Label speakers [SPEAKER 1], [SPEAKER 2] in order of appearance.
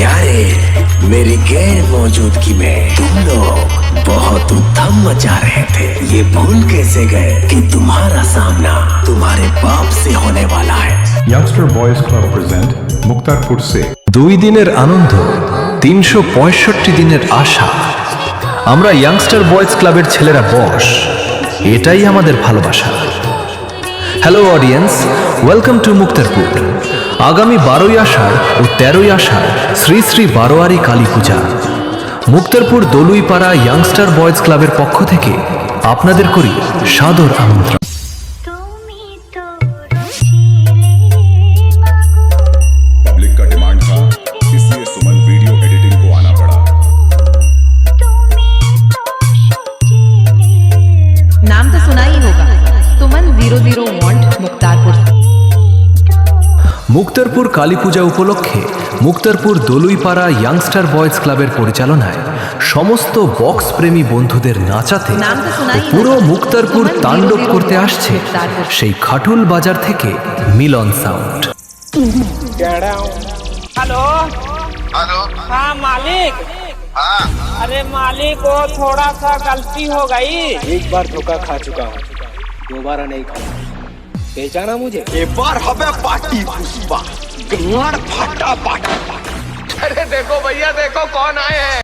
[SPEAKER 1] प्यारे, मेरी गैर मौजूदगी में तुम लोग बहुत उधम मचा रहे थे। ये भूल कैसे गए कि तुम्हारा सामना तुम्हारे बाप से होने वाला है।
[SPEAKER 2] यंगस्टर बॉयज क्लब प्रेजेंट मुक्तारपुर से
[SPEAKER 3] 2 দিনের আনন্দ, 365 দিনের আশা। আমরা ইয়াংস্টার বয়েজ ক্লাবের ছেলেরা বস, এটাই আমাদের ভালোবাসা। Hello audience, welcome to Muktarpur. আগামী 12ই আষাঢ় ও 13ই আষাঢ় শ্রী শ্রী বারোয়ারি কালী পূজা। মুক্তারপুর দলুইপাড়া ইয়াংস্টার বয়েজ ক্লাবের পক্ষ থেকে আপনাদের করি সাদর আমন্ত্রণ।
[SPEAKER 4] पब्लिक का डिमांड था, इसलिए सुमन वीडियो एडिटिंग को आना पड़ा।
[SPEAKER 5] नाम तो सुना ही होगा, सुमन 001 मुक्तारपुर।
[SPEAKER 3] মুক্তারপুর কালী পূজা উপলক্ষে মুক্তারপুর দলুইপাড়া ইয়াংস্টার বয়েজ ক্লাবের পরিচালনায় সমস্ত বক্স প্রেমী বন্ধুদের নাচাতে ও পুরো মুক্তারপুর তাণ্ডব করতে আসছে সেই খাটুল বাজার থেকে মিলন সাউন্ড।
[SPEAKER 6] Hello
[SPEAKER 7] hello.
[SPEAKER 6] हाँ मालिक।
[SPEAKER 7] हाँ।
[SPEAKER 6] अरे मालिक वो थोड़ा सा गलती हो गई।
[SPEAKER 8] एक बार धोखा खा चुका हूँ, दोबारा नहीं खाऊंगा। पहचाना मुझे?
[SPEAKER 7] एक बार हमें पार्टी पुष्पा गंगार फाटा पाटा। अरे देखो भैया, देखो कौन आए हैं।